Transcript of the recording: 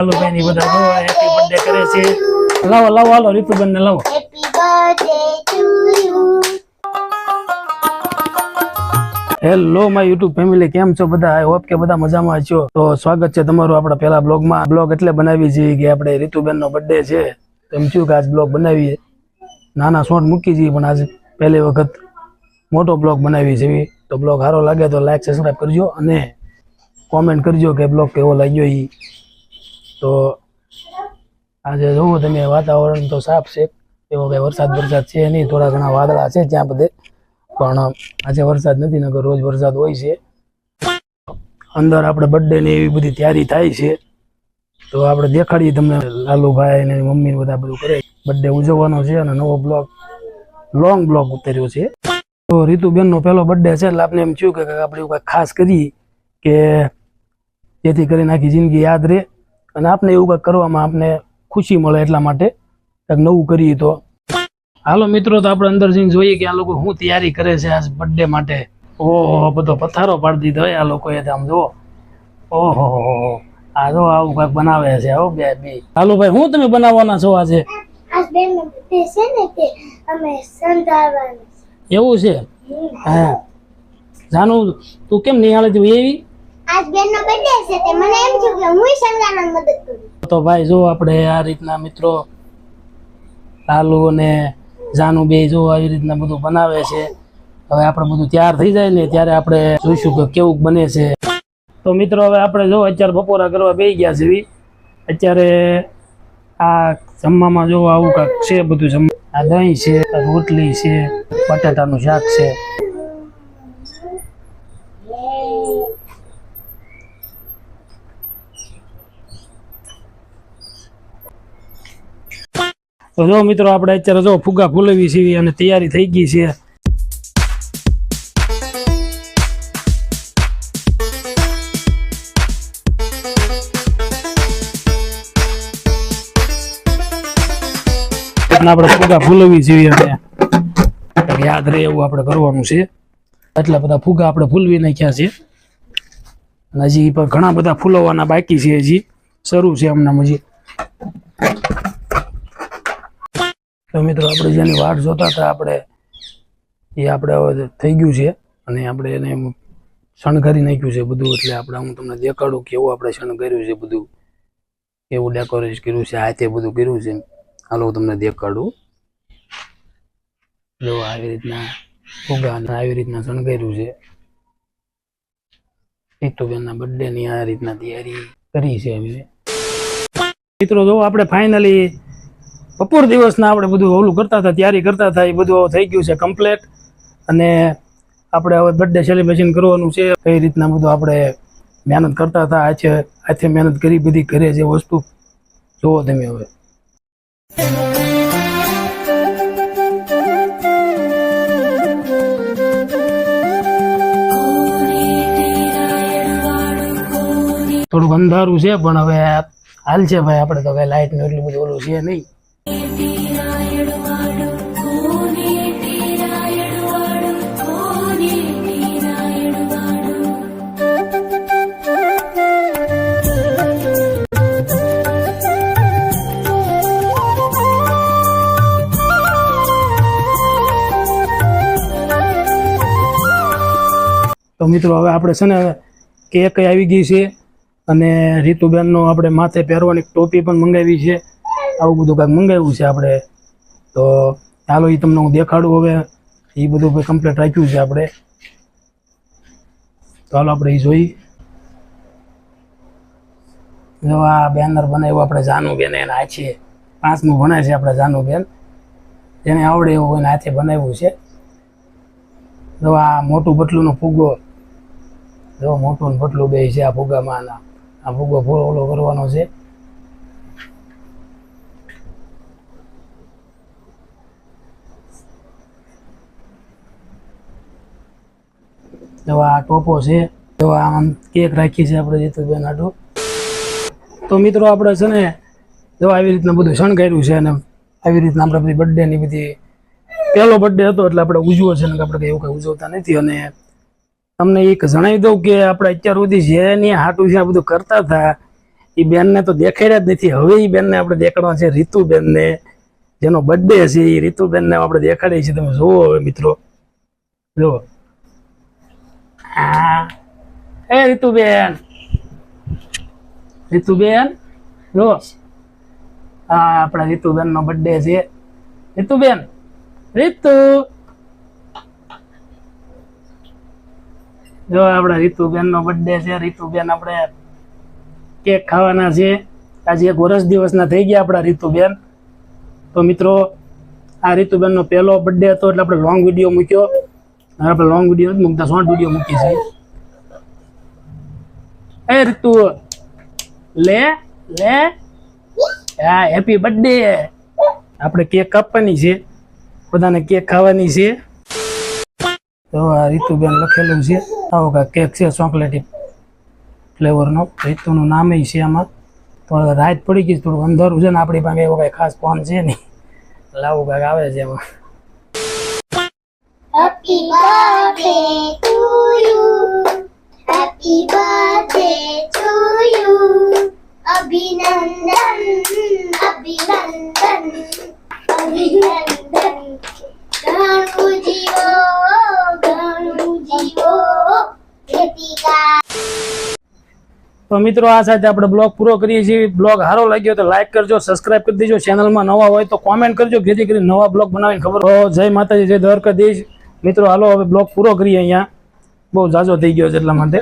હાલો ભાઈ ની બધા જો હેપી બર્થડે કરે છે. લાવો લાવો હાલો રીતુબેન ને લાવો. Happy birthday to you. Hello my YouTube family, કેમ છો બધા? આઈ હોપ કે બધા મજામાં છો. તો સ્વાગત છે તમારું આપણા પહેલા બ્લોગમાં. બ્લોગ એટલે બનાવી છે કે આપણે રીતુબેન નો બર્થડે છે, એમ થયું કે આજ બ્લોગ બનાવીએ. નાના શોર્ટ મૂકી છીએ, પણ આજ પહેલી વખત મોટો બ્લોગ બનાવી છે. તો બ્લોગ સારો લાગે તો લાઈક સબસ્ક્રાઈબ કરજો અને કોમેન્ટ કરજો કે બ્લોગ કેવો લાગ્યો ઈ. તો આજે જોવો તમે વાતાવરણ તો સાફ છે, એવો કઈ વરસાદ છે નહીં, થોડા ઘણા વાદળા છે ત્યાં બધે, પણ આજે વરસાદ નથી, નકર રોજ વરસાદ હોય છે. અંદર આપણે બર્થડે ની એવી બધી તૈયારી થાય છે, તો આપણે દેખાડીએ તમને. લાલુભાઈ ને મમ્મી બધા બધું કરે, બર્થડે ઉજવવાનો છે અને નવો બ્લોગ લોંગ બ્લોગ ઉતાર્યો છે. તો રીતુબેન નો પહેલો બર્થડે છે એટલે આપણે એમ થયું કે આપણે એવું ખાસ કરીએ કે જેથી કરીને આખી જિંદગી યાદ રહે અને આપણે એવું કંઈક કરવામાં આપણે ખુશી મળે, એટલા માટે કંઈક નવું કરીએ. તો હાલો મિત્રો, તો આપણે અંદર જઈને જોઈએ કે આ લોકો શું તૈયારી કરે છે આજ બર્થડે માટે. ઓહો, બધો પથારો પાડી દીધો આ લોકોએ. આમ જુઓ, ઓહો આ જો આવું કંઈક બનાવે છે. હો બે હાલો ભાઈ, શું તમે બનાવવાના છો આજે? આજ બેન નો બર્થડે છે ને, તે અમે સંધારવાનું. એવું છે? હા જાનુ, તું કેમ નહીં હાલે તું એવી? આજ બેન નો બર્થડે છે, તે મને એમ થયું કે હું સંગારવામાં મદદ કરું. તો ભાઈ જો આપણે આ રીતના મિત્રો લાલુ અને જાનુ બે જો આવી રીતના બધું બનાવે છે. હવે આપણે બધું તૈયાર થઈ જાય ને ત્યારે આપણે જોઈશું કે કેવું બને છે. તો મિત્રો હવે આપણે જો અત્યારે બપોરા કરવા બેસી ગયા છે. અત્યારે આ જમવામાં જો આવું કાંક છે બધું. આ દહીં છે, રોટલી છે, બટાટાનું શાક છે. તો જો મિત્રો આપણે અત્યારે જો ફુગ્ગા ફૂલવી છીએ અને તૈયારી થઈ ગઈ છે. આપણે ફુગ્ગા ફૂલવી છીએ અને યાદ રહે એવું આપણે કરવાનું છે. એટલા બધા ફુગ્ગા આપણે ફૂલવી નાખ્યા છે અને હજી પણ ઘણા બધા ફૂલવાના બાકી છે. હજી શરૂ છે હમણાં હજી. તો મિત્રો આપણે જેની વાટ જોતા હતા આપણે એ આપણે હવે થઈ ગયું છે અને આપણે એને શણગારી નાખ્યું છે બધું. એટલે આપણે હું તમને દેખાડું કેવું આપણે શણગાર્યું છે બધું, કેવું ડેકોરેટ કર્યું છે, હાથે બધું કર્યું છે. હાલો તમને દેખાડું. જો આવી રીતના ફુગ્ગા આવી રીતના શણગાર્યું છે. રીતુબેનના બર્થડે ની આ રીતના તૈયારી કરી છે અમે. મિત્રો જો આપણે ફાઇનલી બપોર દિવસના આપણે બધું ઓલું કરતા હતા, તૈયારી કરતા હતા, એ બધું થઈ ગયું છે કમ્પ્લીટ. અને આપણે હવે બર્થડે સેલિબ્રેશન કરવાનું છે. કઈ રીતના બધું આપણે મહેનત કરતા હતા, હાથે મહેનત કરી બધી ઘરે જે વસ્તુ જોવો તમે. હવે થોડુંક અંધારું છે પણ હવે હાલ છે ભાઈ. આપણે તો કઈ લાઈટ નું એટલું બધું ઓલું છે નહીં. તો મિત્રો હવે આપણે છે ને કેક આવી ગઈ છે અને રીતુબેનનો આપણે માથે પહેરવાની ટોપી પણ મંગાવી છે. આવું બધું કાંઈક મંગાવ્યું છે આપણે. તો ચાલો એ તમને હું દેખાડું. હવે એ બધું કમ્પ્લીટ રાખ્યું છે આપણે. તો ચાલો આપણે એ જોઈ. જો આ બેનર બનાવ્યું આપણે જાનુબેન, એના હાથે 5મું ભણે છે આપણે જાનુબેન, જેને આવડે એવું એના હાથે બનાવ્યું છે. જો આ મોટું બટલુંનો ફુગ્ગો, જો મોટું બટલું બે છે આ ફુગ્ગામાં. આ ફુગ્ગો ઓલો કરવાનો છે. જો આ ટોપો છે. જો આમ કેક રાખી છે આપણે જીતુબેન આટલું. તો મિત્રો આપણે છે ને જો આવી રીતના બધું શણગાર્યું છે અને આવી રીતના આપણે બધી બર્થડે ની બધી પહેલો બર્થડે હતો એટલે આપણે ઉજવો છે ને આપણે એવું કઈ ઉજવતા નથી. અને તમને એક જણાવી દઉં કે આપણે અત્યાર સુધી જેની હાટું જ્યાં બધું કરતા હતા એ બેનને તો દેખાડ્યા જ નથી. હવે એ બેનને આપણે દેખાડવા છે રીતુબેનને, જેનો બર્થડે છે. એ રીતુબેનને આપણે દેખાડીએ છીએ. તમે જુઓ હવે મિત્રો, જુઓ. એ રીતુબેન, રીતુબેન જો આપણા રીતુબેન નો બર્થડે છે. રીતુબેન, રીતુ જો આપણા રીતુબેન નો બર્થડે છે. રીતુબેન આપણે કેક ખાવાના છે. આજે 1 વર્ષ દિવસના થઈ ગયા આપણા રીતુબેન. તો મિત્રો આ રીતુબેન નો પહેલો બર્થડે હતો એટલે આપણે લોંગ વિડીયો મૂક્યો. આપણે લોંગ વિડીયો નથી મૂકતા, શોર્ટ વિડીયો મૂકી છે. એ રીતુ લે લે, હા હેપી બર્થડે. આપણે કેક કાપવાની છે, બધાને કેક ખાવાની છે. તો આ રીતુબેન લખેલું છે. આવો કાંઈક કેક છે ચોકલેટી ફ્લેવરનો. રીતુનું નામ છે આમાં. તો રાત પડી ગઈ, થોડું અંધારું છે ને આપણી પાસે એવો કાંઈ ખાસ ફોન છે નહીં. લાવું કાંઈક આવે છે એમાં. Happy birthday to you. Happy birthday to you. Abhinandan, Abhinandan, Abhinandan. Ganu jivo, Kritika. તો મિત્રો આ સાથે આપણે બ્લોગ પૂરો કરીએ છીએ. બ્લોગ સારો લાગ્યો તો લાઈક કરજો, સબસ્ક્રાઇબ કરી દેજો. ચેનલમાં નવા હોય તો કોમેન્ટ કરજો, જેથી કરીને નવા બ્લોગ બનાવીને ખબર હોય. જય માતાજી, જય દ્વારકાધીશ. મિત્રો હાલો હવે બ્લોગ પૂરો કરીએ. અહીંયા બહુ ઝાઝો થઈ ગયો છે એટલા માટે.